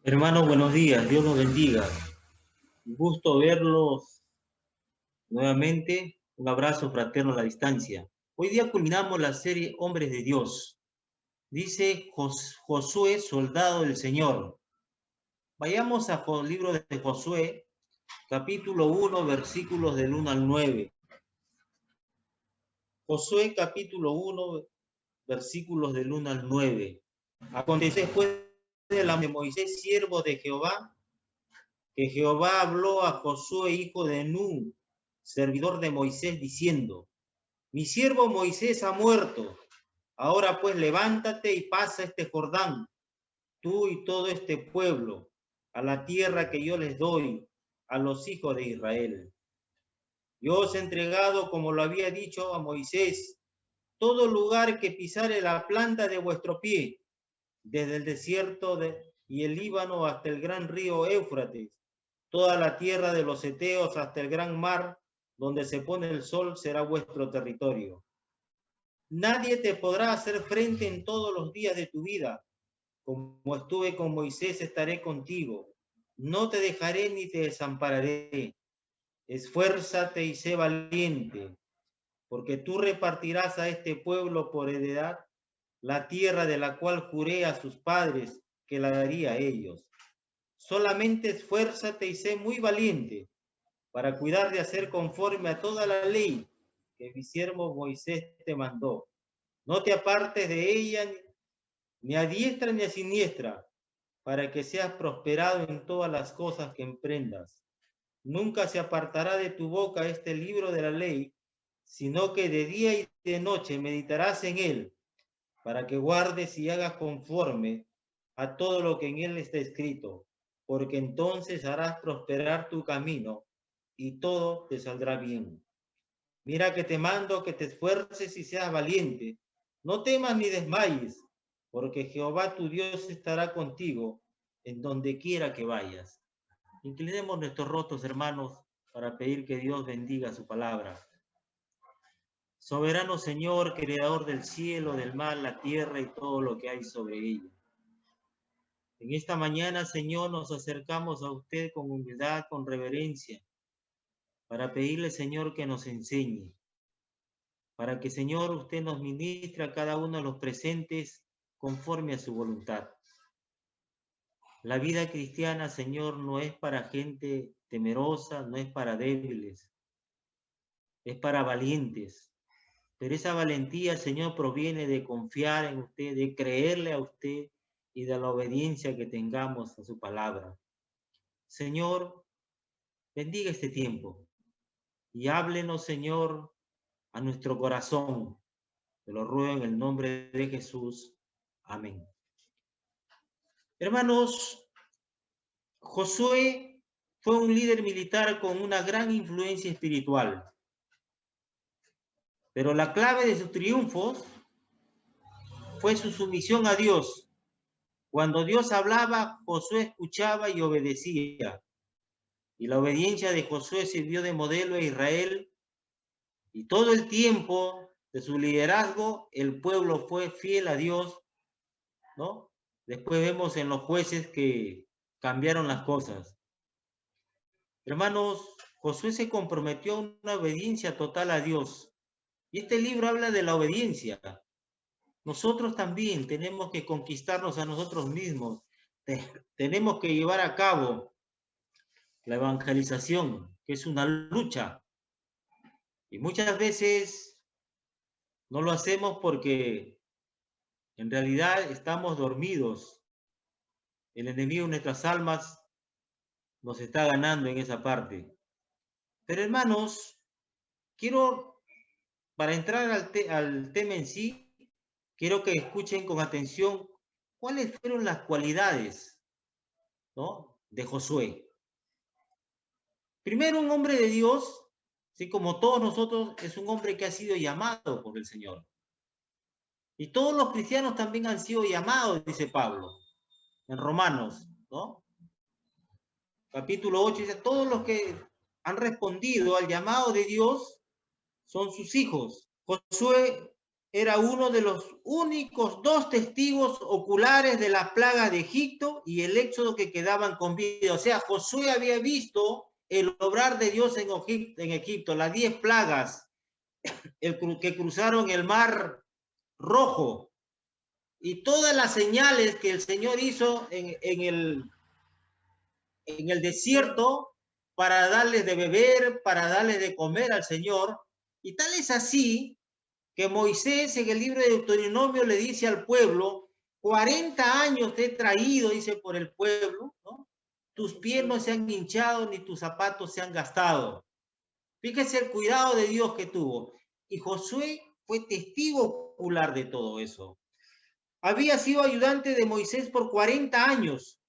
Hermanos, buenos días, Dios los bendiga. Un gusto verlos nuevamente, un abrazo fraterno a la distancia. Hoy día culminamos la serie Hombres de Dios. Dice Josué, soldado del Señor. Vayamos al libro de Josué, capítulo 1, versículos del 1 al 9. Josué, capítulo 1, versículos del 1 al 9. Aconteció después de la de Moisés, siervo de Jehová, que Jehová habló a Josué, hijo de Nun, servidor de Moisés, diciendo: mi siervo Moisés ha muerto. Ahora pues levántate y pasa este Jordán, tú y todo este pueblo, a la tierra que yo les doy a los hijos de Israel. Yo os he entregado, como lo había dicho a Moisés, todo lugar que pisare la planta de vuestro pie, desde el desierto y el Líbano hasta el gran río Éufrates, toda la tierra de los heteos hasta el gran mar, donde se pone el sol, será vuestro territorio. Nadie te podrá hacer frente en todos los días de tu vida. Como estuve con Moisés, estaré contigo. No te dejaré ni te desampararé. esfuérzate y sé valiente, porque tú repartirás a este pueblo por heredad la tierra de la cual juré a sus padres que la daría a ellos. Solamente esfuérzate y sé muy valiente para cuidar de hacer conforme a toda la ley que mi siervo Moisés te mandó. No te apartes de ella ni a diestra ni a siniestra, para que seas prosperado en todas las cosas que emprendas. Nunca se apartará de tu boca este libro de la ley, sino que de día y de noche meditarás en él, para que guardes y hagas conforme a todo lo que en él está escrito, porque entonces harás prosperar tu camino y todo te saldrá bien. Mira que te mando que te esfuerces y seas valiente. No temas ni desmayes, porque Jehová tu Dios estará contigo en donde quiera que vayas. Inclinemos nuestros rostros, hermanos, para pedir que Dios bendiga su palabra. Soberano Señor, creador del cielo, del mar, la tierra y todo lo que hay sobre ella. En esta mañana, Señor, nos acercamos a usted con humildad, con reverencia, para pedirle, Señor, que nos enseñe, para que, Señor, usted nos ministre a cada uno de los presentes conforme a su voluntad. La vida cristiana, Señor, no es para gente temerosa, no es para débiles, es para valientes. Pero esa valentía, Señor, proviene de confiar en usted, de creerle a usted y de la obediencia que tengamos a su palabra. Señor, bendiga este tiempo y háblenos, Señor, a nuestro corazón. Te lo ruego en el nombre de Jesús. Amén. Hermanos, Josué fue un líder militar con una gran influencia espiritual. Pero la clave de sus triunfos fue su sumisión a Dios. Cuando Dios hablaba, Josué escuchaba y obedecía. Y la obediencia de Josué sirvió de modelo a Israel. Y todo el tiempo de su liderazgo, el pueblo fue fiel a Dios, ¿no? Después vemos en los jueces que cambiaron las cosas. Hermanos, Josué se comprometió a una obediencia total a Dios. Y este libro habla de la obediencia. Nosotros también tenemos que conquistarnos a nosotros mismos. Tenemos que llevar a cabo la evangelización, que es una lucha. Y muchas veces no lo hacemos porque en realidad estamos dormidos. El enemigo de nuestras almas nos está ganando en esa parte. Pero hermanos, quiero, para entrar al tema en sí, quiero que escuchen con atención cuáles fueron las cualidades, ¿no?, de Josué. Primero, un hombre de Dios, así como todos nosotros, es un hombre que ha sido llamado por el Señor. Y todos los cristianos también han sido llamados, dice Pablo, en Romanos, ¿no? Capítulo 8, dice, todos los que han respondido al llamado de Dios son sus hijos. Josué era uno de los únicos 2 testigos oculares de las plagas de Egipto y el éxodo que quedaban con vida. O sea, Josué había visto el obrar de Dios en Egipto, las 10 plagas, que cruzaron el mar Rojo y todas las señales que el Señor hizo en el desierto para darles de beber, para darles de comer al Señor. Y tal es así que Moisés en el libro de Deuteronomio le dice al pueblo, 40 años te he traído, dice, por el pueblo, ¿no? Tus pies no se han hinchado ni tus zapatos se han gastado. Fíjese el cuidado de Dios que tuvo. Y Josué fue testigo ocular de todo eso. Había sido ayudante de Moisés por 40 años.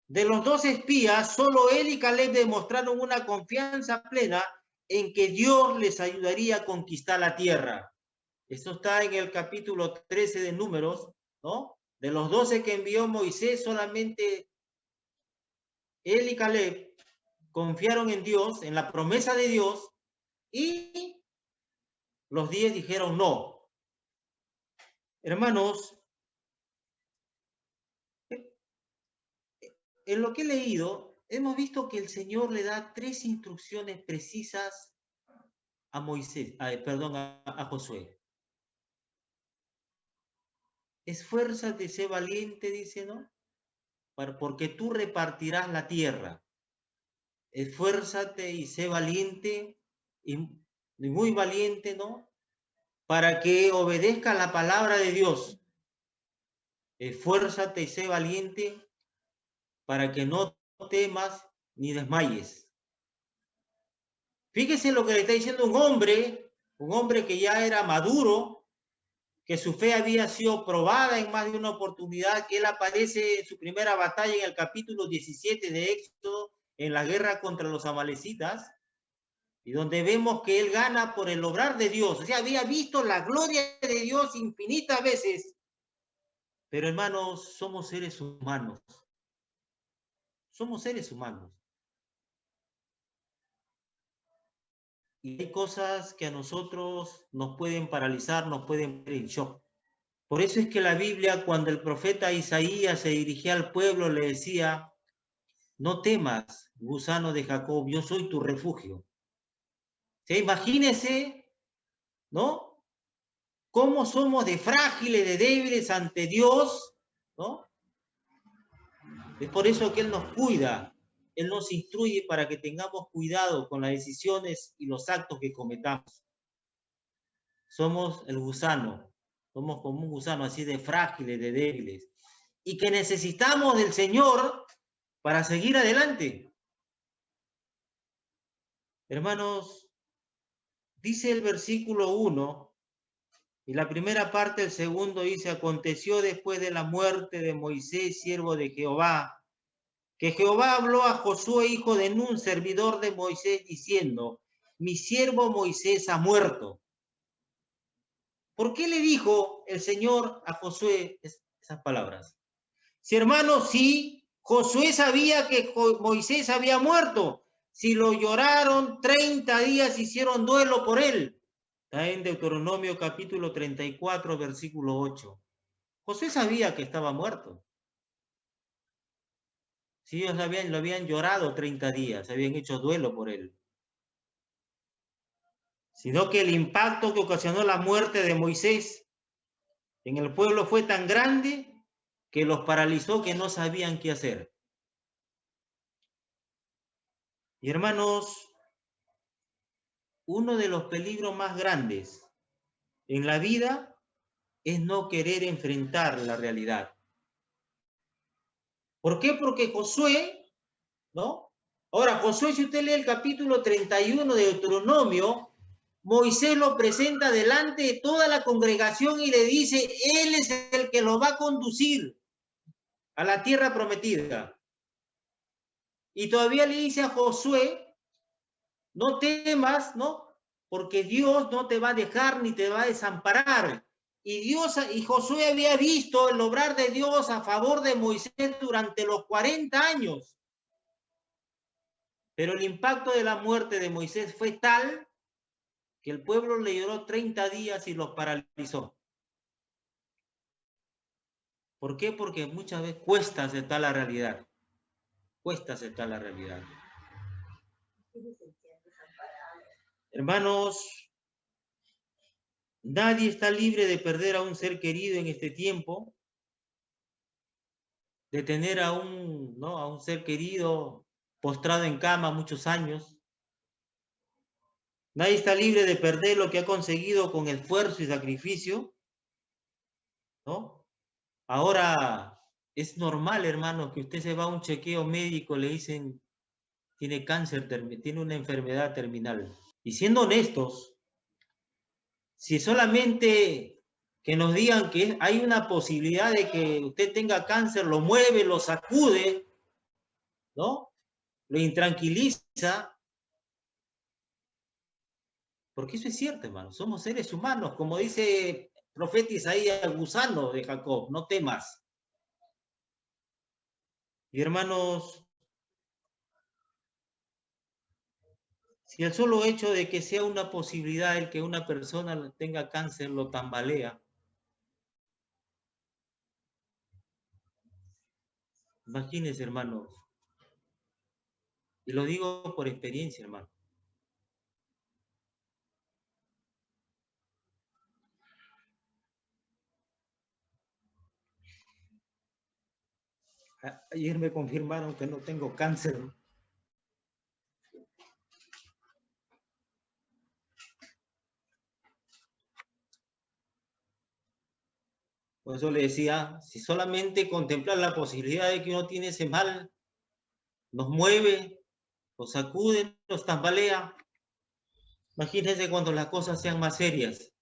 De los 2 espías, solo él y Caleb demostraron una confianza plena en que Dios les ayudaría a conquistar la tierra. Esto está en el capítulo 13 de Números, ¿no? De los 12 que envió Moisés, solamente él y Caleb confiaron en Dios, en la promesa de Dios, y los 10 dijeron no. Hermanos, en lo que he leído, hemos visto que el Señor le da 3 instrucciones precisas a Moisés, a Josué. Esfuérzate, sé valiente, dice, ¿no? Porque tú repartirás la tierra. Esfuérzate y sé valiente, y muy valiente, ¿no? Para que obedezca la palabra de Dios. Esfuérzate y sé valiente para que no temas ni desmayes. Fíjese lo que le está diciendo un hombre que ya era maduro, que su fe había sido probada en más de una oportunidad, que él aparece en su primera batalla en el capítulo 17 de Éxodo, en la guerra contra los amalecitas, y donde vemos que él gana por el obrar de Dios. O sea, había visto la gloria de Dios infinitas veces. Pero hermanos, somos seres humanos. Somos seres humanos. Y hay cosas que a nosotros nos pueden paralizar, nos pueden poner en shock. Por eso es que la Biblia, cuando el profeta Isaías se dirigía al pueblo, le decía: no temas, gusano de Jacob, yo soy tu refugio. O sea, imagínense, ¿no? Cómo somos de frágiles, de débiles ante Dios, ¿no? Es por eso que Él nos cuida, Él nos instruye para que tengamos cuidado con las decisiones y los actos que cometamos. Somos el gusano, somos como un gusano así de frágiles, de débiles, y que necesitamos del Señor para seguir adelante. Hermanos, dice el versículo 1, y la primera parte del segundo dice: aconteció después de la muerte de Moisés, siervo de Jehová, que Jehová habló a Josué, hijo de Nun, servidor de Moisés, diciendo: mi siervo Moisés ha muerto. ¿Por qué le dijo el Señor a Josué esas palabras? Si, hermanos, sí, Josué sabía que Moisés había muerto. Si lo lloraron 30 días, hicieron duelo por él. Está en Deuteronomio capítulo 34, versículo 8. Josué sabía que estaba muerto. Si ellos lo habían llorado 30 días, habían hecho duelo por él. Sino que el impacto que ocasionó la muerte de Moisés en el pueblo fue tan grande que los paralizó, que no sabían qué hacer. Y hermanos, uno de los peligros más grandes en la vida es no querer enfrentar la realidad. ¿Por qué? Porque Josué, ¿no? Ahora, Josué, si usted lee el capítulo 31 de Deuteronomio, Moisés lo presenta delante de toda la congregación y le dice: él es el que lo va a conducir a la tierra prometida. Y todavía le dice a Josué: no temas, ¿no? Porque Dios no te va a dejar ni te va a desamparar. Y Josué había visto el obrar de Dios a favor de Moisés durante los 40 años. Pero el impacto de la muerte de Moisés fue tal que el pueblo le lloró 30 días y los paralizó. ¿Por qué? Porque muchas veces cuesta aceptar la realidad. Cuesta aceptar la realidad. Hermanos, nadie está libre de perder a un ser querido en este tiempo, de tener a un ser querido postrado en cama muchos años. Nadie está libre de perder lo que ha conseguido con esfuerzo y sacrificio, ¿no? Ahora es normal, hermano, que usted se va a un chequeo médico, le dicen: tiene cáncer, tiene una enfermedad terminal. Y siendo honestos, si solamente que nos digan que hay una posibilidad de que usted tenga cáncer, lo mueve, lo sacude, ¿no? Lo intranquiliza, porque eso es cierto, hermano. Somos seres humanos, como dice el profeta Isaías: gusano de Jacob, no temas. Y hermanos, si el solo hecho de que sea una posibilidad el que una persona tenga cáncer lo tambalea, imagínense, hermanos, Y lo digo por experiencia, hermano. Ayer me confirmaron que no tengo cáncer. Por eso le decía, si solamente contemplar la posibilidad de que uno tiene ese mal, nos mueve, nos sacude, nos tambalea. Imagínense cuando las cosas sean más serias.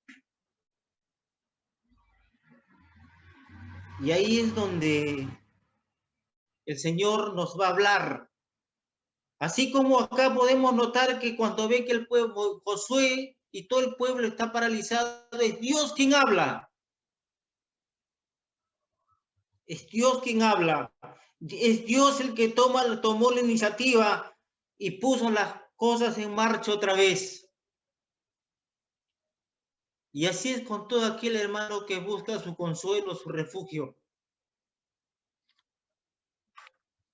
Y ahí es donde el Señor nos va a hablar. Así como acá podemos notar que cuando ve que el pueblo, Josué y todo el pueblo está paralizado, es Dios quien habla. Es Dios quien habla. Es Dios el que tomó la iniciativa y puso las cosas en marcha otra vez. Y así es con todo aquel hermano que busca su consuelo, su refugio.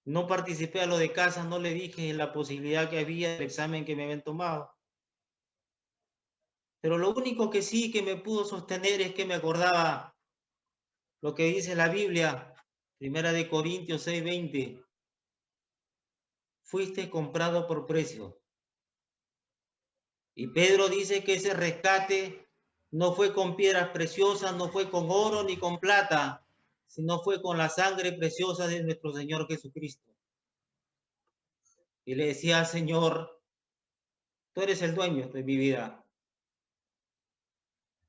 No participé a lo de casa, no le dije la posibilidad que había del examen que me habían tomado. Pero lo único que sí que me pudo sostener es que me acordaba lo que dice la Biblia, 1 Corintios 6:20. Fuiste comprado por precio. Y Pedro dice que ese rescate no fue con piedras preciosas, no fue con oro ni con plata, sino fue con la sangre preciosa de nuestro Señor Jesucristo. Y le decía, Señor, tú eres el dueño de mi vida.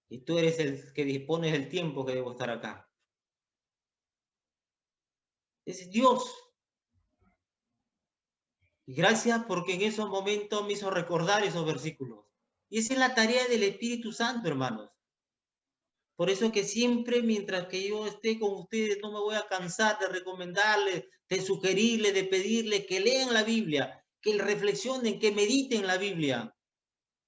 Y tú eres el que dispones del tiempo que debo estar acá. Es Dios. Y gracias porque en esos momentos me hizo recordar esos versículos. Y esa es la tarea del Espíritu Santo, hermanos. Por eso que siempre, mientras que yo esté con ustedes, no me voy a cansar de recomendarles, de sugerirles, de pedirles que lean la Biblia, que reflexionen, que mediten la Biblia.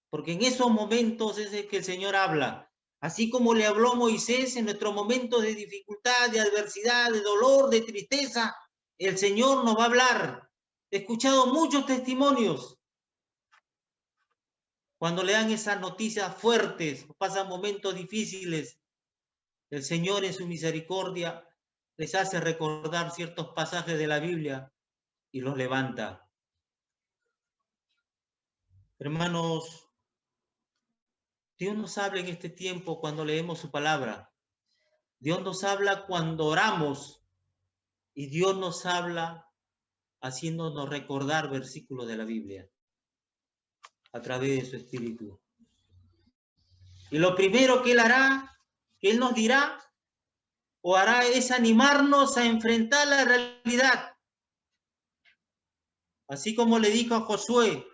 Porque en esos momentos es el que el Señor habla. Así como le habló Moisés en nuestros momentos de dificultad, de adversidad, de dolor, de tristeza, el Señor nos va a hablar. He escuchado muchos testimonios. Cuando le dan esas noticias fuertes, pasan momentos difíciles, el Señor en su misericordia les hace recordar ciertos pasajes de la Biblia y los levanta. Hermanos, Dios nos habla en este tiempo cuando leemos su palabra. Dios nos habla cuando oramos y Dios nos habla haciéndonos recordar versículos de la Biblia a través de su Espíritu. Y lo primero que Él hará, que Él nos dirá o hará es animarnos a enfrentar la realidad. Así como le dijo a Josué,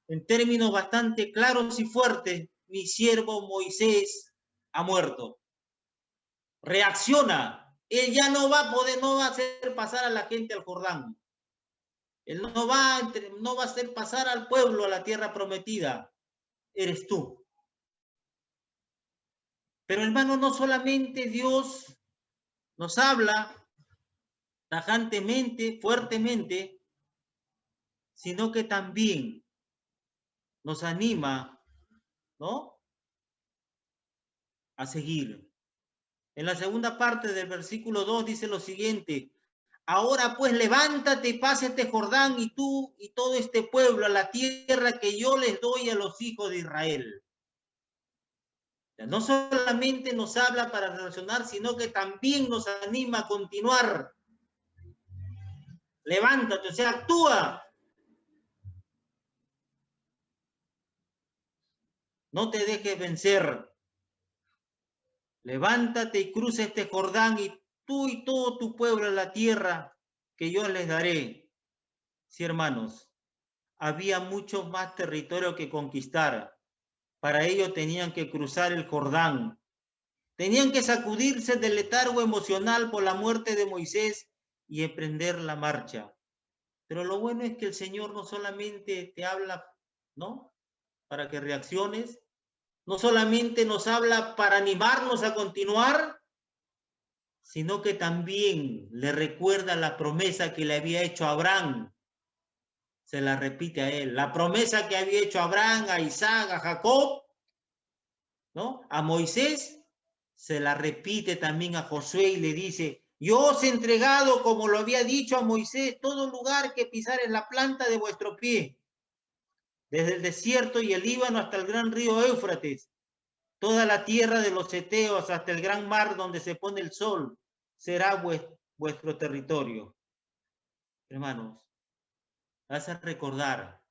en términos bastante claros y fuertes, mi siervo Moisés ha muerto. Reacciona. Él ya no va a hacer pasar a la gente al Jordán. Él no va a hacer pasar al pueblo a la tierra prometida. Eres tú. Pero hermano, no solamente Dios nos habla tajantemente, fuertemente, sino que también nos anima, ¿no?, a seguir. En la segunda parte del versículo 2 dice lo siguiente: ahora pues levántate y pasa este Jordán y tú y todo este pueblo a la tierra que yo les doy a los hijos de Israel. No solamente nos habla para relacionar, sino que también nos anima a continuar. Levántate, o sea, actúa. No te dejes vencer. Levántate y cruza este Jordán y tú y todo tu pueblo a la tierra que yo les daré. Sí, hermanos, había mucho más territorio que conquistar. Para ello tenían que cruzar el Jordán. Tenían que sacudirse del letargo emocional por la muerte de Moisés y emprender la marcha. Pero lo bueno es que el Señor no solamente te habla, ¿no?, para que reacciones, no solamente nos habla para animarnos a continuar, sino que también le recuerda la promesa que le había hecho a Abraham. se la repite a él. La promesa que había hecho a Abraham, a Isaac, a Jacob, ¿no? A Moisés, se la repite también a Josué y le dice, yo os he entregado, como lo había dicho a Moisés, todo lugar que pisar en la planta de vuestro pie, desde el desierto y el Líbano hasta el gran río Éufrates, toda la tierra de los Eteos hasta el gran mar donde se pone el sol, será vuestro territorio. Hermanos, vas a recordar,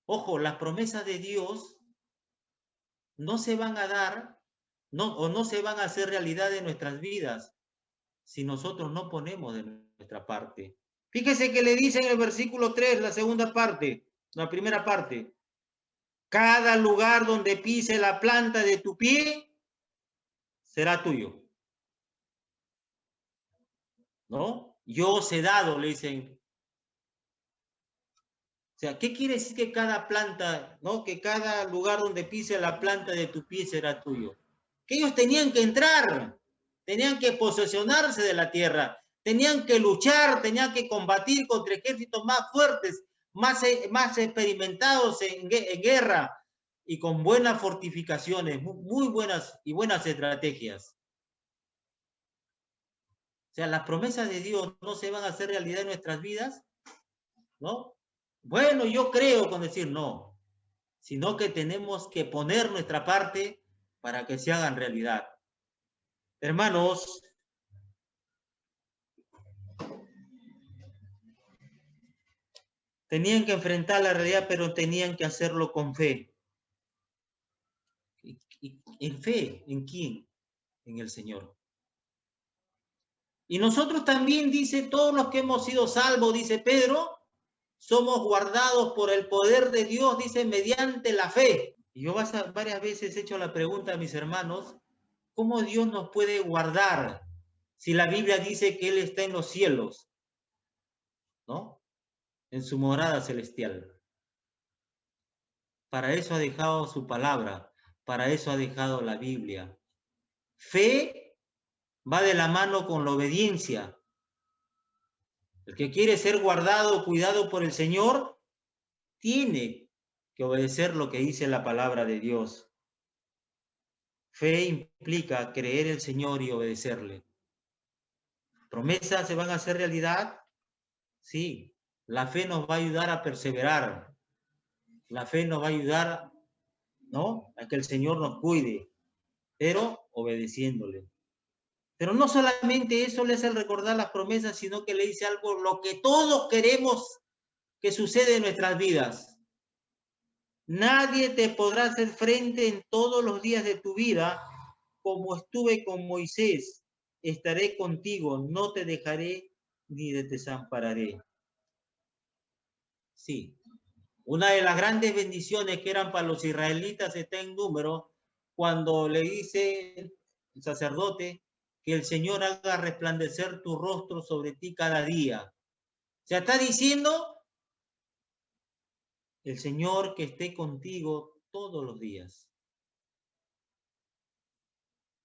ojo, las promesas de Dios no se van a dar, no se van a hacer realidad en nuestras vidas si nosotros no ponemos de nuestra parte. Fíjese que le dice en el versículo 3, la segunda parte, la primera parte, cada lugar donde pise la planta de tu pie será tuyo. ¿No? Yo os he dado, le dicen. O sea, ¿qué quiere decir que cada planta, ¿no? Que cada lugar donde pise la planta de tu pie será tuyo? Que ellos tenían que entrar, tenían que posesionarse de la tierra, tenían que luchar, tenían que combatir contra ejércitos más fuertes, más experimentados en guerra y con buenas fortificaciones, muy buenas y buenas estrategias. O sea, las promesas de Dios no se van a hacer realidad en nuestras vidas, ¿no? Bueno, yo creo con decir no, sino que tenemos que poner nuestra parte para que se hagan realidad. Hermanos, tenían que enfrentar la realidad, pero tenían que hacerlo con fe. ¿En fe? ¿En quién? En el Señor. Y nosotros también, dice, todos los que hemos sido salvos, dice Pedro, somos guardados por el poder de Dios, dice, mediante la fe. Y yo varias veces he hecho la pregunta a mis hermanos, ¿cómo Dios nos puede guardar si la Biblia dice que Él está en los cielos, ¿no? En su morada celestial. Para eso ha dejado su palabra, para eso ha dejado la Biblia. Fe va de la mano con la obediencia. El que quiere ser guardado, cuidado por el Señor, tiene que obedecer lo que dice la palabra de Dios. Fe implica creer en el Señor y obedecerle. ¿Promesas se van a hacer realidad? Sí. La fe nos va a ayudar a perseverar. La fe nos va a ayudar, ¿no? A que el Señor nos cuide, pero obedeciéndole. Pero no solamente eso le hace recordar las promesas, sino que le dice algo, lo que todos queremos que suceda en nuestras vidas. Nadie te podrá hacer frente en todos los días de tu vida, como estuve con Moisés. Estaré contigo, no te dejaré ni te desampararé. Sí, una de las grandes bendiciones que eran para los israelitas está en Número, cuando le dice el sacerdote que el Señor haga resplandecer tu rostro sobre ti cada día. O sea, está diciendo el Señor que esté contigo todos los días.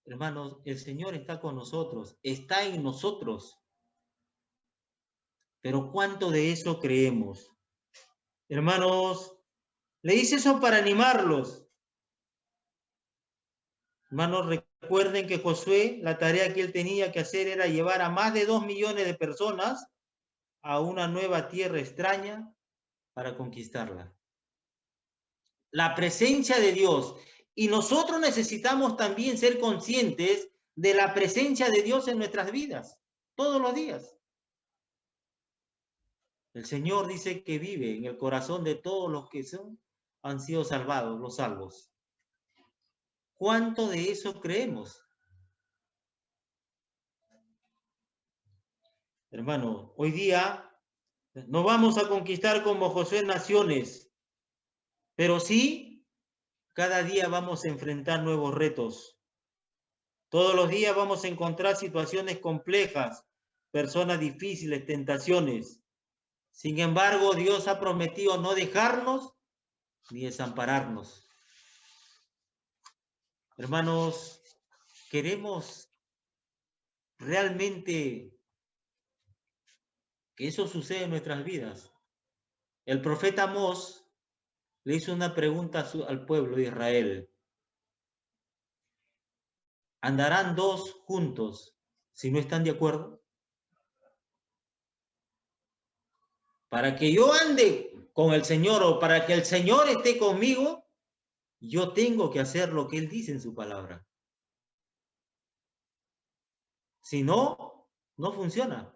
Hermanos, el Señor está con nosotros, está en nosotros. Pero ¿cuánto de eso creemos? Hermanos, le dice eso para animarlos. Hermanos, recuerden que Josué, la tarea que él tenía que hacer era llevar a más de 2 millones de personas a una nueva tierra extraña para conquistarla. La presencia de Dios. Y nosotros necesitamos también ser conscientes de la presencia de Dios en nuestras vidas, todos los días. El Señor dice que vive en el corazón de todos los que han sido salvados, los salvos. ¿Cuánto de eso creemos? Hermano, hoy día no vamos a conquistar como Josué naciones, pero sí, cada día vamos a enfrentar nuevos retos. Todos los días vamos a encontrar situaciones complejas, personas difíciles, tentaciones. Sin embargo, Dios ha prometido no dejarnos ni desampararnos. Hermanos, queremos realmente que eso suceda en nuestras vidas. el profeta Amós le hizo una pregunta al pueblo de Israel. ¿Andarán dos juntos si no están de acuerdo? Para que yo ande con el Señor o para que el Señor esté conmigo, yo tengo que hacer lo que Él dice en su palabra. Si no, no funciona.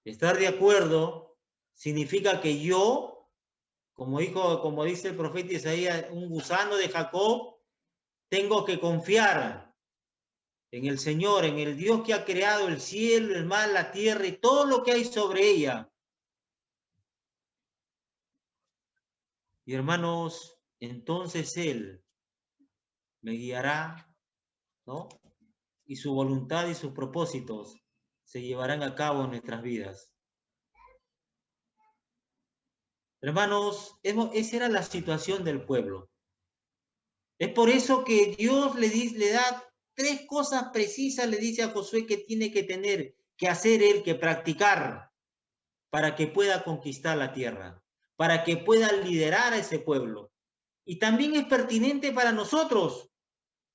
Estar de acuerdo significa que yo, como dice el profeta Isaías, un gusano de Jacob, tengo que confiar en el Señor, en el Dios que ha creado el cielo, el mar, la tierra y todo lo que hay sobre ella. Y hermanos, entonces Él me guiará, ¿no? Y su voluntad y sus propósitos se llevarán a cabo en nuestras vidas. Hermanos, esa era la situación del pueblo. Es por eso que Dios le da 3 cosas precisas, le dice a Josué que tiene que tener, que hacer él, que practicar, para que pueda conquistar la tierra, para que pueda liderar a ese pueblo. Y también es pertinente para nosotros.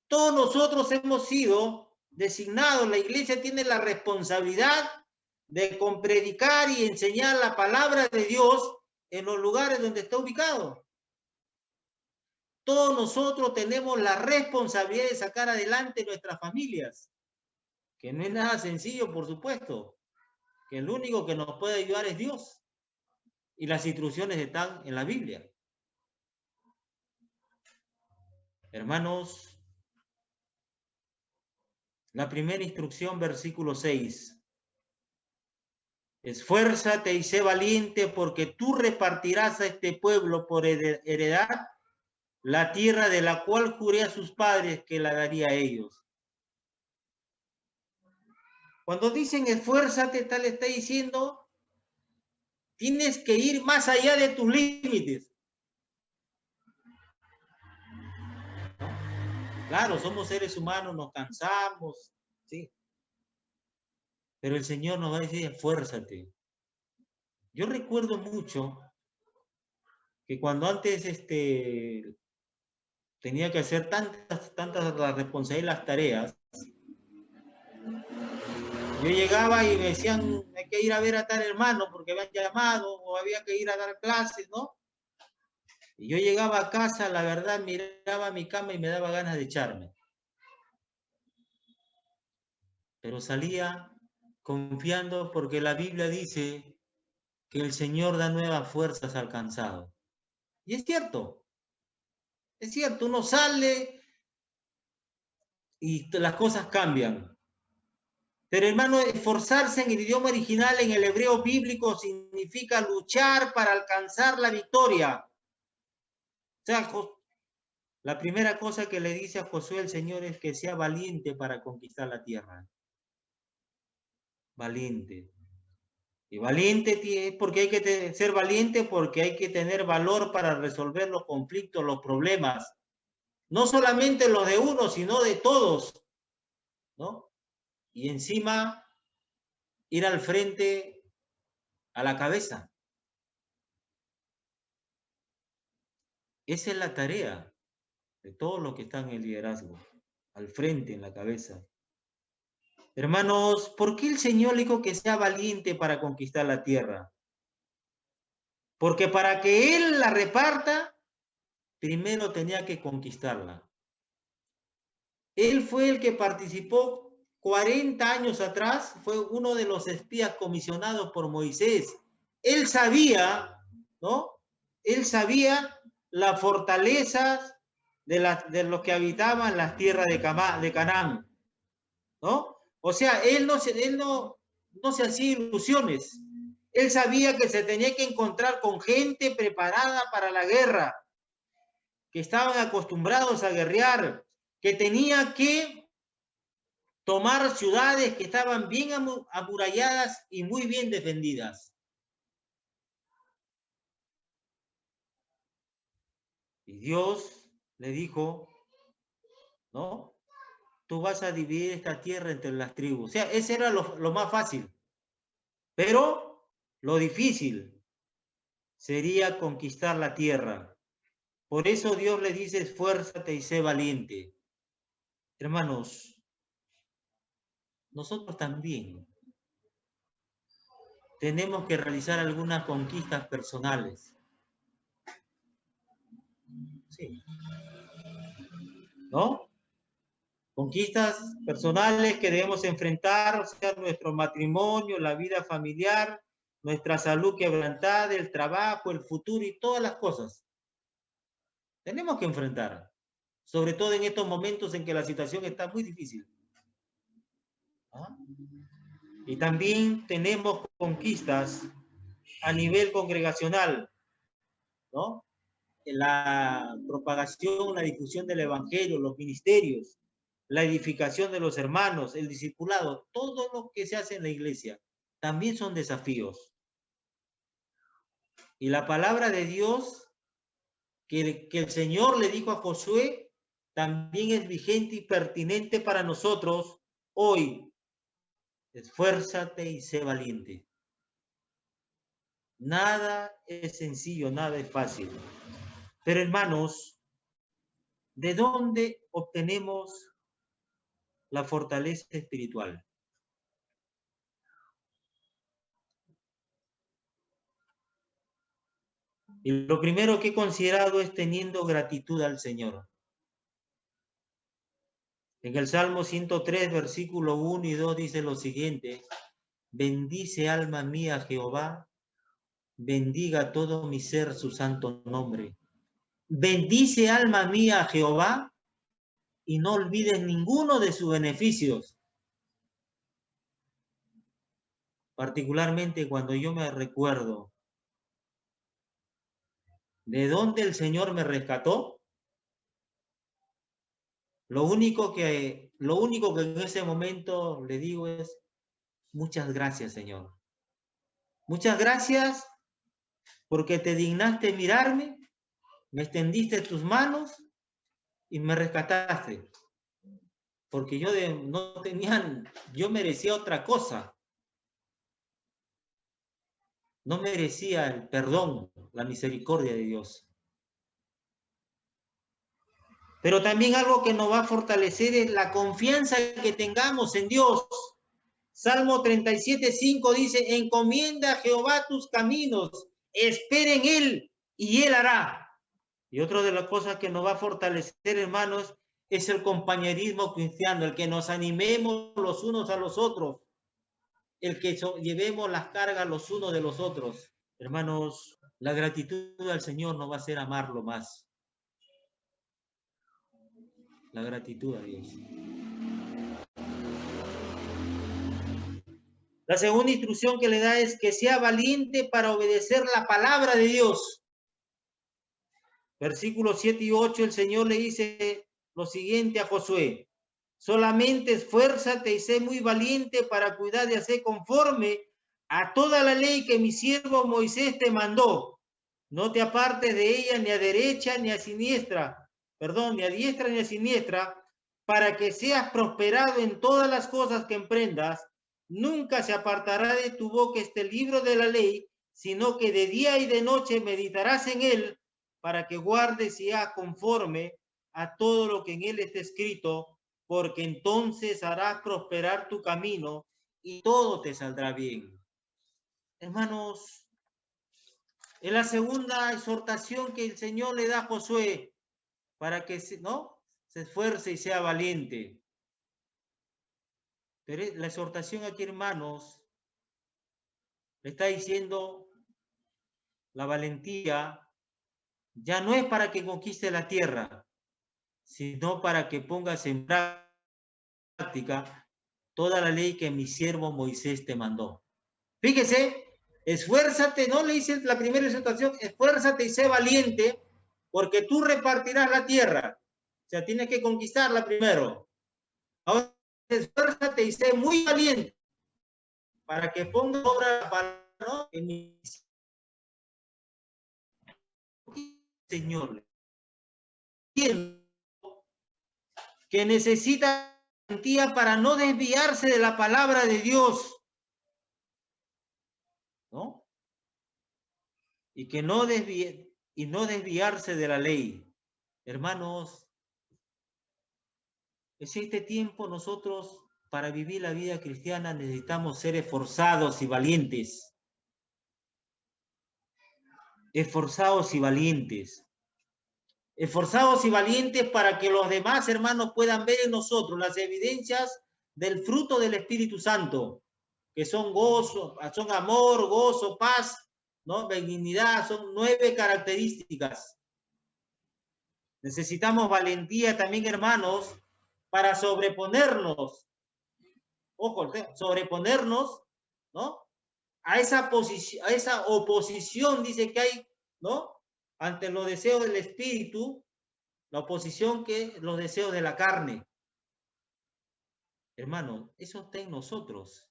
Todos nosotros hemos sido designados, la iglesia tiene la responsabilidad de predicar y enseñar la palabra de Dios en los lugares donde está ubicado. Todos nosotros tenemos la responsabilidad de sacar adelante nuestras familias, que no es nada sencillo, por supuesto, que el único que nos puede ayudar es Dios. Y las instrucciones están en la Biblia. Hermanos, la primera instrucción, versículo 6. Esfuérzate y sé valiente, porque tú repartirás a este pueblo por heredad la tierra de la cual juré a sus padres que la daría a ellos. Cuando dicen esfuérzate, tal está diciendo, tienes que ir más allá de tus límites. Claro, somos seres humanos, nos cansamos, ¿sí? Pero el Señor nos va a decir, esfuérzate. Yo recuerdo mucho que cuando antes tenía que hacer tantas las responsabilidades, las tareas, yo llegaba y me decían, hay que ir a ver a tal hermano porque me han llamado, o había que ir a dar clases, ¿no? Y yo llegaba a casa, la verdad, miraba mi cama y me daba ganas de echarme. Pero salía confiando porque la Biblia dice que el Señor da nuevas fuerzas al cansado. Y es cierto, uno sale y las cosas cambian. Pero hermano, esforzarse en el idioma original, en el hebreo bíblico, significa luchar para alcanzar la victoria. O sea, la primera cosa que le dice a Josué el Señor es que sea valiente para conquistar la tierra. Valiente. Y valiente es porque hay que ser valiente, porque hay que tener valor para resolver los conflictos, los problemas. No solamente los de uno, sino de todos, ¿no? Y encima ir al frente, a la cabeza. Esa es la tarea de todos los que están en el liderazgo, al frente, en la cabeza. Hermanos, ¿por qué el Señor dijo que sea valiente para conquistar la tierra? Porque para que Él la reparta, primero tenía que conquistarla. Él fue el que participó 40 años atrás, fue uno de los espías comisionados por Moisés. Él sabía, ¿no? Él sabía las fortalezas de los que habitaban las tierras de Canaán, ¿no? O sea, él no se hacía ilusiones. Él sabía que se tenía que encontrar con gente preparada para la guerra, que estaban acostumbrados a guerrear, que tenía que tomar ciudades que estaban bien amuralladas y muy bien defendidas. Y Dios le dijo, ¿no? Tú vas a dividir esta tierra entre las tribus. O sea, ese era lo más fácil. Pero Lo difícil sería conquistar la tierra. Por eso Dios le dice, esfuérzate y sé valiente. Hermanos, nosotros también tenemos que realizar algunas conquistas personales. Sí. ¿No? Conquistas personales que debemos enfrentar, o sea, nuestro matrimonio, la vida familiar, nuestra salud quebrantada, el trabajo, el futuro y todas las cosas. Tenemos que enfrentar, sobre todo en estos momentos en que la situación está muy difícil. ¿Ah? Y también tenemos conquistas a nivel congregacional, ¿no? La propagación, la difusión del evangelio, los ministerios, la edificación de los hermanos, el discipulado, todo lo que se hace en la iglesia, también son desafíos. Y la palabra de Dios que el Señor le dijo a Josué, también es vigente y pertinente para nosotros hoy. Esfuérzate y sé valiente. Nada es sencillo, nada es fácil. Pero hermanos, ¿de dónde obtenemos la fortaleza espiritual? Y lo primero que he considerado es teniendo gratitud al Señor. En el Salmo 103, versículo 1 y 2 dice lo siguiente: bendice alma mía Jehová, bendiga todo mi ser su santo nombre. Bendice alma mía a Jehová y no olvides ninguno de sus beneficios. Particularmente cuando yo me recuerdo de dónde el Señor me rescató, lo único que en ese momento le digo es, muchas gracias, Señor. Muchas gracias porque te dignaste mirarme, me extendiste tus manos y me rescataste. Porque yo merecía otra cosa. No merecía el perdón, la misericordia de Dios. Pero también algo que nos va a fortalecer es la confianza que tengamos en Dios. Salmo 37:5 dice, encomienda a Jehová tus caminos, espera en Él y Él hará. Y otra de las cosas que nos va a fortalecer, hermanos, es el compañerismo cristiano, el que nos animemos los unos a los otros, el que llevemos las cargas los unos de los otros. Hermanos, la gratitud al Señor nos va a hacer amarlo más. La gratitud a Dios. La segunda instrucción que le da es que sea valiente para obedecer la palabra de Dios. Versículos 7 y 8, el Señor le dice lo siguiente a Josué: solamente esfuérzate y sé muy valiente para cuidar de hacer conforme a toda la ley que mi siervo Moisés te mandó. No te apartes de ella ni a derecha ni a siniestra, ni a diestra ni a siniestra, para que seas prosperado en todas las cosas que emprendas. Nunca se apartará de tu boca este libro de la ley, sino que de día y de noche meditarás en él, para que guardes y hagas conforme a todo lo que en él está escrito, porque entonces harás prosperar tu camino y todo te saldrá bien. Hermanos, es la segunda exhortación que el Señor le da a Josué para que se esfuerce y sea valiente. Pero la exhortación aquí, hermanos, le está diciendo la valentía ya no es para que conquiste la tierra, sino para que pongas en práctica toda la ley que mi siervo Moisés te mandó. Fíjese, esfuérzate, no le dice la primera exhortación, esfuérzate y sé valiente, porque tú repartirás la tierra. O sea, tienes que conquistarla primero. Ahora, esfuérzate y sé muy valiente, para que ponga obra la palabra, ¿no? En mi Señor. Que necesita valentía para no desviarse de la palabra de Dios, ¿no? y que no desviarse de la ley. Hermanos, en este tiempo nosotros, para vivir la vida cristiana, necesitamos ser esforzados y valientes. Esforzados y valientes. Esforzados y valientes para que los demás hermanos puedan ver en nosotros las evidencias del fruto del Espíritu Santo, que son gozo, son amor, gozo, paz, ¿no? Benignidad, son 9 características. Necesitamos valentía también, hermanos, para sobreponernos, ojo, sobreponernos, ¿no? A esa oposición, dice que hay, ¿no? Ante los deseos del espíritu, la oposición que los deseos de la carne. Hermano, eso está en nosotros.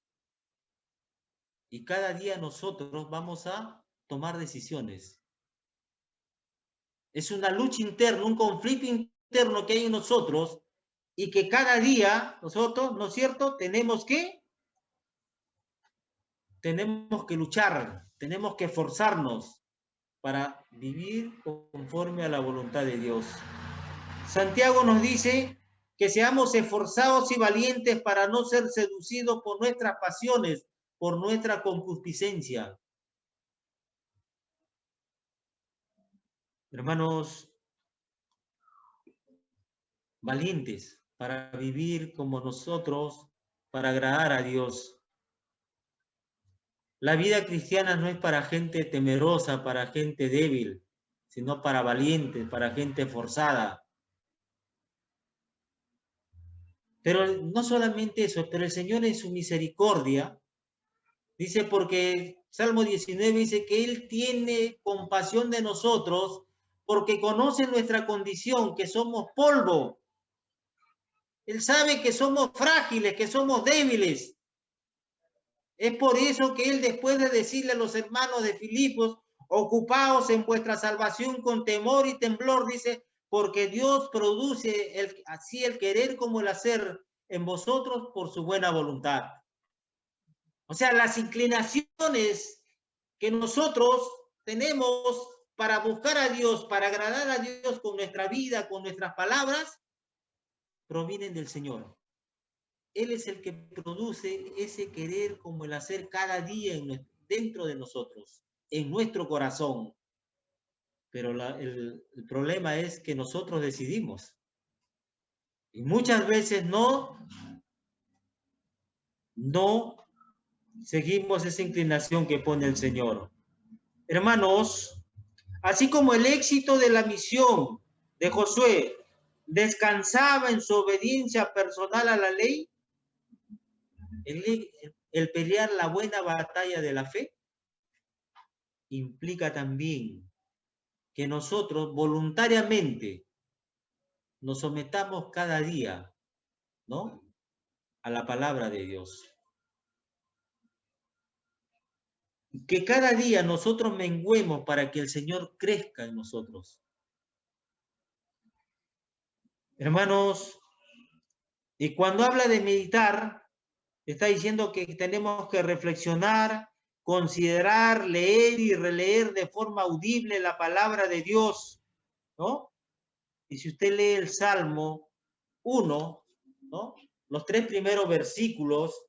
Y cada día nosotros vamos a tomar decisiones. Es una lucha interna, un conflicto interno que hay en nosotros y que cada día nosotros, ¿no es cierto?, tenemos que luchar, tenemos que esforzarnos para vivir conforme a la voluntad de Dios. Santiago nos dice que seamos esforzados y valientes para no ser seducidos por nuestras pasiones, por nuestra concupiscencia. Hermanos, valientes para vivir como nosotros, para agradar a Dios. La vida cristiana no es para gente temerosa, para gente débil, sino para valientes, para gente forzada. Pero no solamente eso, pero el Señor en su misericordia, dice, porque Salmo 19 dice que Él tiene compasión de nosotros porque conoce nuestra condición, que somos polvo. Él sabe que somos frágiles, que somos débiles. Es por eso que Él, después de decirle a los hermanos de Filipos, ocupaos en vuestra salvación con temor y temblor, dice, porque Dios produce así el querer como el hacer en vosotros por su buena voluntad. O sea, las inclinaciones que nosotros tenemos para buscar a Dios, para agradar a Dios con nuestra vida, con nuestras palabras, provienen del Señor. Él es el que produce ese querer como el hacer cada día dentro de nosotros, en nuestro corazón. Pero el problema es que nosotros decidimos. Y muchas veces no seguimos esa inclinación que pone el Señor. Hermanos, así como el éxito de la misión de Josué descansaba en su obediencia personal a la ley, el pelear la buena batalla de la fe implica también que nosotros voluntariamente nos sometamos cada día, ¿no?, a la palabra de Dios. Que cada día nosotros menguemos para que el Señor crezca en nosotros. Hermanos, y cuando habla de meditar, está diciendo que tenemos que reflexionar, considerar, leer y releer de forma audible la palabra de Dios, ¿no? Y si usted lee el Salmo 1, ¿no?, los 3 primeros versículos,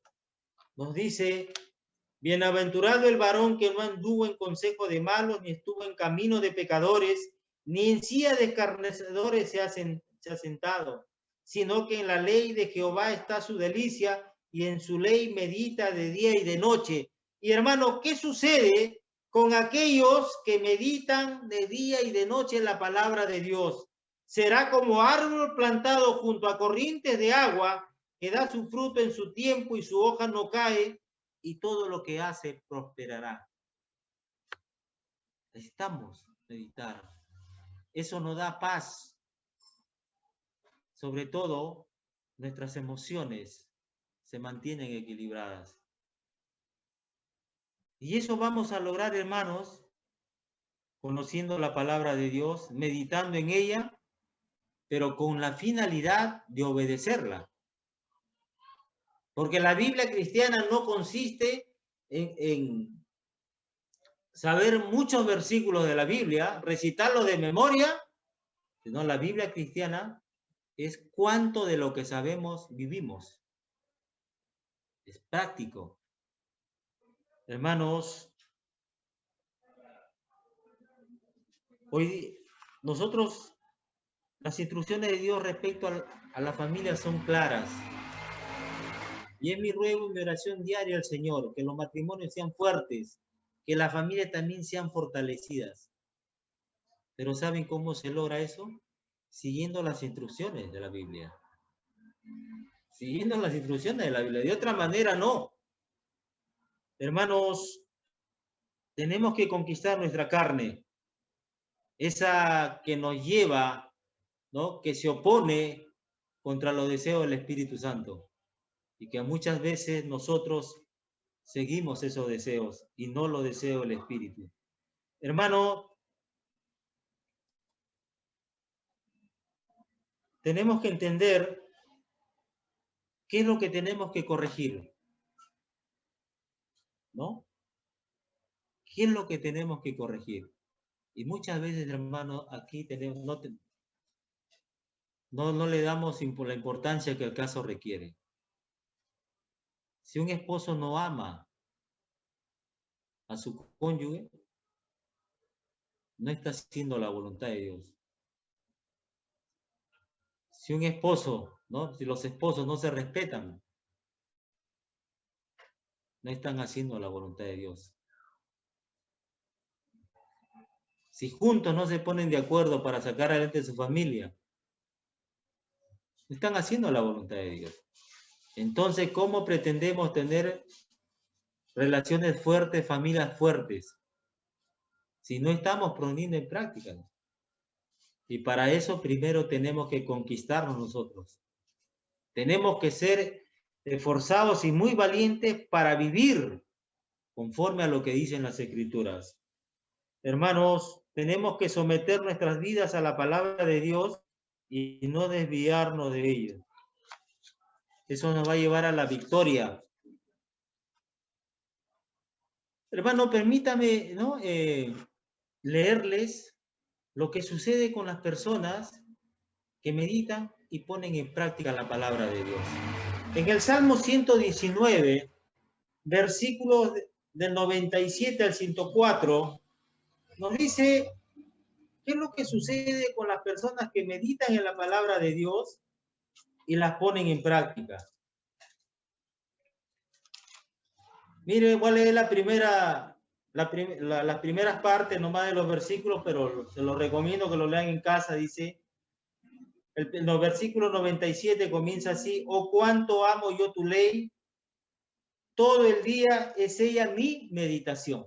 nos dice: bienaventurado el varón que no anduvo en consejo de malos, ni estuvo en camino de pecadores, ni en silla de escarnecedores se ha sentado, sino que en la ley de Jehová está su delicia, y en su ley medita de día y de noche. Y hermano, ¿qué sucede con aquellos que meditan de día y de noche en la palabra de Dios? Será como árbol plantado junto a corrientes de agua, que da su fruto en su tiempo y su hoja no cae, y todo lo que hace prosperará. Necesitamos meditar. Eso nos da paz. Sobre todo, nuestras emociones se mantienen equilibradas. Y eso vamos a lograr, hermanos, conociendo la palabra de Dios, meditando en ella, pero con la finalidad de obedecerla. Porque la Biblia cristiana no consiste en saber muchos versículos de la Biblia, recitarlos de memoria, sino la Biblia cristiana es cuánto de lo que sabemos vivimos. Es práctico. Hermanos, hoy nosotros, las instrucciones de Dios respecto a la familia son claras. Y es mi ruego y mi oración diaria al Señor, que los matrimonios sean fuertes, que las familias también sean fortalecidas. Pero ¿saben cómo se logra eso? Siguiendo las instrucciones de la Biblia. Siguiendo las instrucciones de la Biblia. De otra manera, no. Hermanos, tenemos que conquistar nuestra carne. Esa que nos lleva, ¿no? Que se opone contra los deseos del Espíritu Santo. Y que muchas veces nosotros seguimos esos deseos y no los deseos del Espíritu. Hermano, tenemos que entender qué es lo que tenemos que corregir, ¿no? ¿Qué es lo que tenemos que corregir? Y muchas veces, hermano, aquí tenemos, no le damos la importancia que el caso requiere. Si un esposo no ama a su cónyuge, no está haciendo la voluntad de Dios. Si un esposo, ¿no? Si los esposos no se respetan, no están haciendo la voluntad de Dios. Si juntos no se ponen de acuerdo para sacar adelante su familia, no están haciendo la voluntad de Dios. Entonces, ¿cómo pretendemos tener relaciones fuertes, familias fuertes, si no estamos poniendo en práctica? Y para eso primero tenemos que conquistarnos nosotros. Tenemos que ser esforzados y muy valientes para vivir conforme a lo que dicen las Escrituras. Hermanos, tenemos que someter nuestras vidas a la palabra de Dios y no desviarnos de ella. Eso nos va a llevar a la victoria. Hermano, permítame, ¿no? Leerles lo que sucede con las personas que meditan y ponen en práctica la palabra de Dios. En el Salmo 119, versículos del 97 al 104, nos dice qué es lo que sucede con las personas que meditan en la palabra de Dios y las ponen en práctica. Mire, voy a leer las primeras partes nomás de los versículos, pero se los recomiendo que lo lean en casa. Dice, los versículos 97 comienza así: oh, cuánto amo yo tu ley, todo el día es ella mi meditación.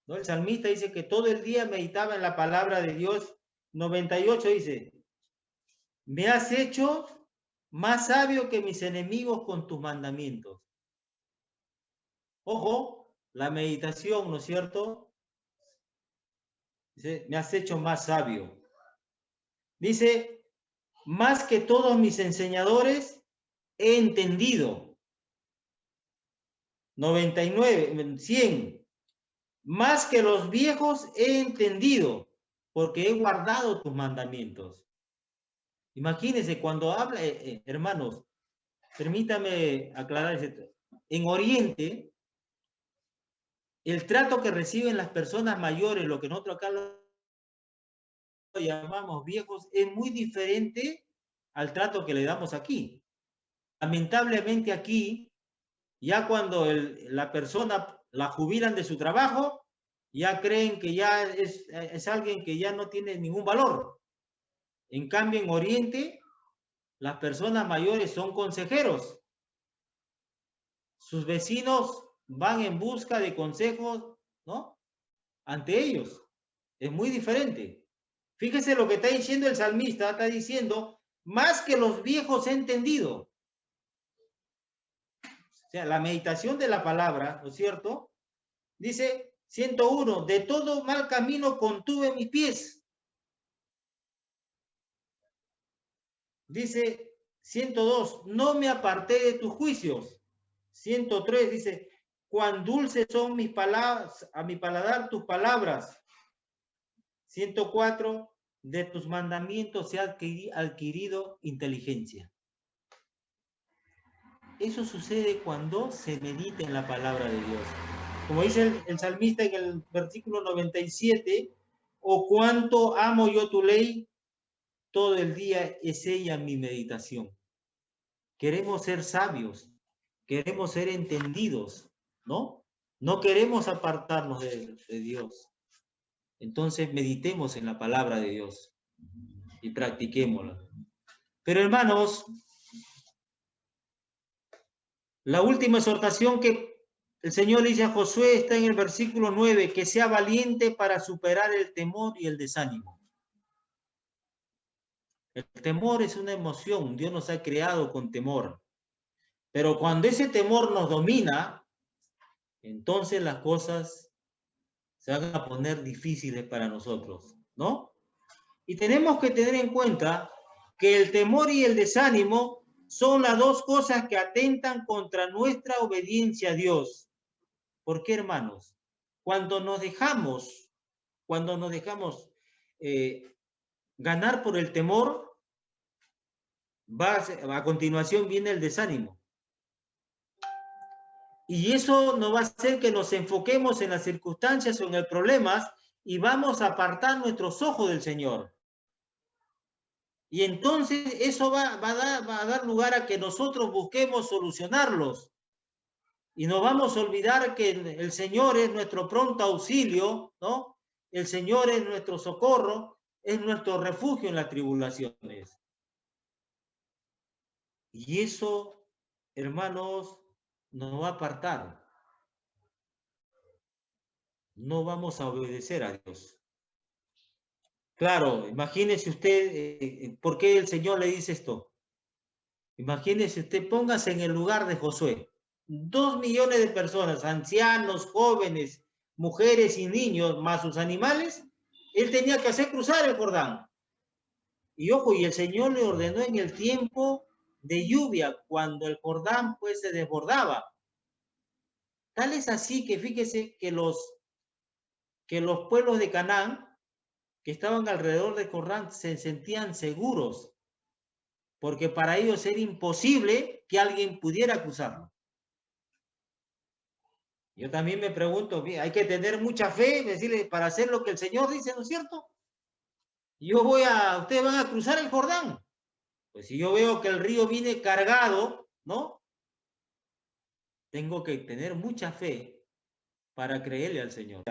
¿No? El salmista dice que todo el día meditaba en la palabra de Dios. 98 dice, me has hecho más sabio que mis enemigos con tus mandamientos. Ojo, la meditación, ¿no es cierto? Dice, me has hecho más sabio. Dice, más que todos mis enseñadores he entendido. 99, 100. Más que los viejos he entendido, porque he guardado tus mandamientos. Imagínense, cuando habla, hermanos, permítame aclarar esto. En Oriente, el trato que reciben las personas mayores, lo que nosotros acá lo llamamos viejos, es muy diferente al trato que le damos aquí. Lamentablemente aquí, ya cuando la persona la jubilan de su trabajo, ya creen que ya es alguien que ya no tiene ningún valor. En cambio, en Oriente, las personas mayores son consejeros. Sus vecinos van en busca de consejos, ¿no? Ante ellos. Es muy diferente. Fíjese lo que está diciendo el salmista, está diciendo, más que los viejos he entendido. O sea, la meditación de la palabra, ¿no es cierto? Dice 101, de todo mal camino contuve mis pies. Dice 102, no me aparté de tus juicios. 103 dice, cuán dulces son mis palabras, a mi paladar tus palabras. 104, de tus mandamientos se ha adquirido inteligencia. Eso sucede cuando se medita en la palabra de Dios. Como dice el salmista en el versículo 97, o cuánto amo yo tu ley, todo el día es ella mi meditación. Queremos ser sabios, queremos ser entendidos, ¿no? No queremos apartarnos de Dios. Entonces meditemos en la palabra de Dios y practiquémosla. Pero hermanos, la última exhortación que el Señor le dice a Josué está en el versículo 9, que sea valiente para superar el temor y el desánimo. El temor es una emoción, Dios nos ha creado con temor. Pero cuando ese temor nos domina, entonces las cosas se van a poner difíciles para nosotros, ¿no? Y tenemos que tener en cuenta que el temor y el desánimo son las dos cosas que atentan contra nuestra obediencia a Dios. ¿Por qué, hermanos? Cuando nos dejamos ganar por el temor, a continuación viene el desánimo. Y eso nos va a hacer que nos enfoquemos en las circunstancias o en el problema y vamos a apartar nuestros ojos del Señor. Y entonces eso va a dar lugar a que nosotros busquemos solucionarlos. Y nos vamos a olvidar que el Señor es nuestro pronto auxilio, ¿no? El Señor es nuestro socorro, es nuestro refugio en las tribulaciones. Y eso, hermanos, nos va a apartar. No vamos a obedecer a Dios. Claro, imagínese usted, ¿por qué el Señor le dice esto? Imagínese usted, póngase en el lugar de Josué. 2 millones de personas, ancianos, jóvenes, mujeres y niños, más sus animales, él tenía que hacer cruzar el Jordán. Y ojo, y el Señor le ordenó en el tiempo de lluvia, cuando el Jordán pues se desbordaba. Tal es así que fíjese que los pueblos de Canaán, que estaban alrededor del Jordán, se sentían seguros, porque para ellos era imposible que alguien pudiera cruzarlo. Yo también me pregunto, hay que tener mucha fe, decirle, para hacer lo que el Señor dice, ¿no es cierto? Ustedes van a cruzar el Jordán. Pues si yo veo que el río viene cargado, ¿no? Tengo que tener mucha fe para creerle al Señor.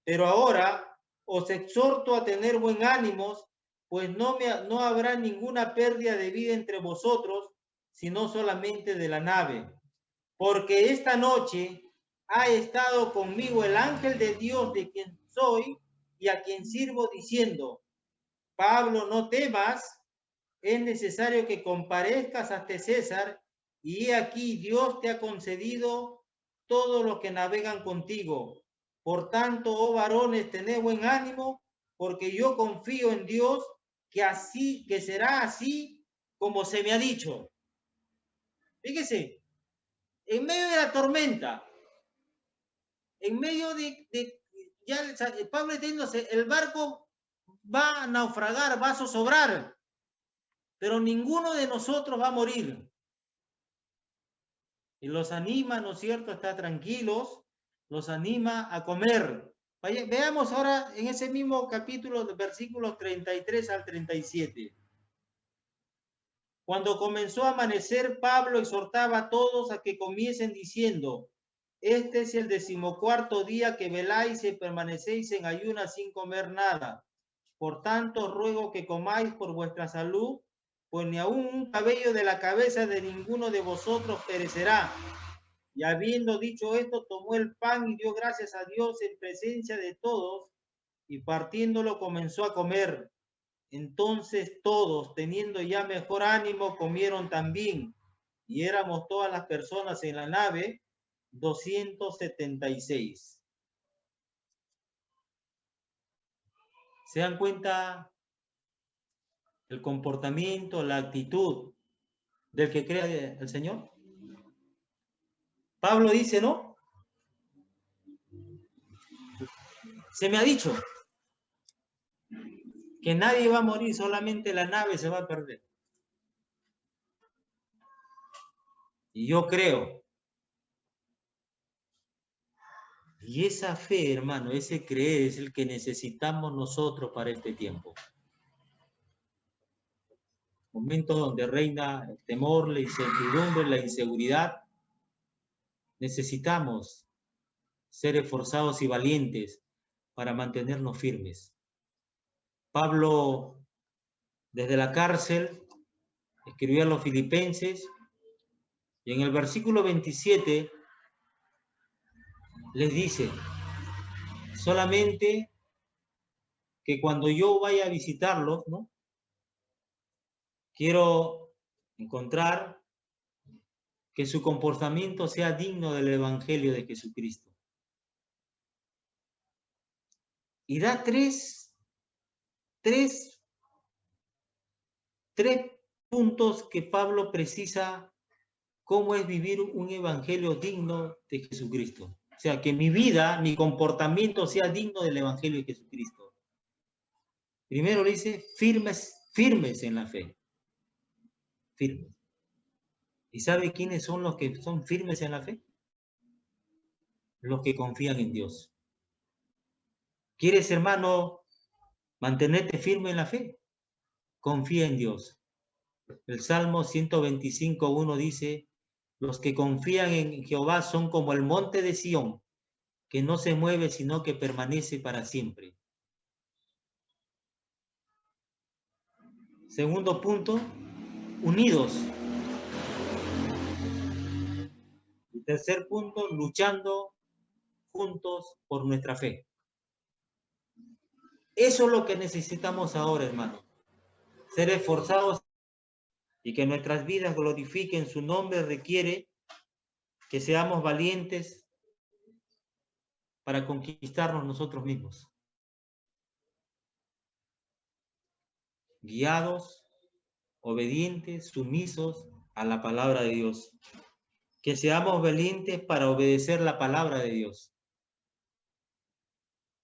Pero ahora os exhorto a tener buen ánimo, pues no habrá ninguna pérdida de vida entre vosotros, sino solamente de la nave. Porque esta noche ha estado conmigo el ángel de Dios de quien soy y a quien sirvo, diciendo, Pablo, no temas, es necesario que comparezcas ante César, y he aquí Dios te ha concedido todos los que navegan contigo. Por tanto, oh varones, tened buen ánimo, porque yo confío en Dios que será así como se me ha dicho. Fíjese, en medio de la tormenta, en medio ya Pablo diciéndose, el barco va a naufragar, va a zozobrar, pero ninguno de nosotros va a morir. Y los anima, ¿no es cierto?, a estar tranquilos, los anima a comer. Veamos ahora en ese mismo capítulo, de versículos 33 al 37. Cuando comenzó a amanecer, Pablo exhortaba a todos a que comiesen diciendo, este es el 14º día que veláis y permanecéis en ayunas sin comer nada. Por tanto, ruego que comáis por vuestra salud, pues ni aun un cabello de la cabeza de ninguno de vosotros perecerá. Y habiendo dicho esto, tomó el pan y dio gracias a Dios en presencia de todos, y partiéndolo comenzó a comer. Entonces todos, teniendo ya mejor ánimo, comieron también, y éramos todas las personas en la nave, 276. ¿Se dan cuenta el comportamiento, la actitud del que cree el Señor? Pablo dice, ¿no? Se me ha dicho que nadie va a morir, solamente la nave se va a perder. Y yo creo. Y esa fe, hermano, ese creer es el que necesitamos nosotros para este tiempo. Momentos donde reina el temor, la incertidumbre, la inseguridad. Necesitamos ser esforzados y valientes para mantenernos firmes. Pablo, desde la cárcel, escribió a los filipenses y en el versículo 27 les dice, solamente que cuando yo vaya a visitarlos, ¿no? Quiero encontrar que su comportamiento sea digno del Evangelio de Jesucristo. Y da tres puntos que Pablo precisa cómo es vivir un evangelio digno de Jesucristo. O sea, que mi vida, mi comportamiento sea digno del evangelio de Jesucristo. Primero le dice, firmes en la fe. Firmes. ¿Y sabe quiénes son los que son firmes en la fe? Los que confían en Dios. ¿Quieres, hermano, mantenerte firme en la fe? Confía en Dios. El Salmo 125:1 dice, los que confían en Jehová son como el monte de Sión, que no se mueve, sino que permanece para siempre. Segundo punto, unidos. Y tercer punto, luchando juntos por nuestra fe. Eso es lo que necesitamos ahora, hermano. Ser esforzados y que nuestras vidas glorifiquen su nombre requiere que seamos valientes para conquistarnos nosotros mismos. Guiados, obedientes, sumisos a la palabra de Dios. Que seamos valientes para obedecer la palabra de Dios.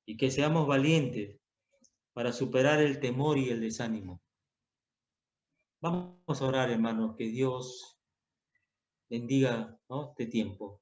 Y que seamos valientes para superar el temor y el desánimo. Vamos a orar, hermanos, que Dios bendiga, ¿no?, este tiempo.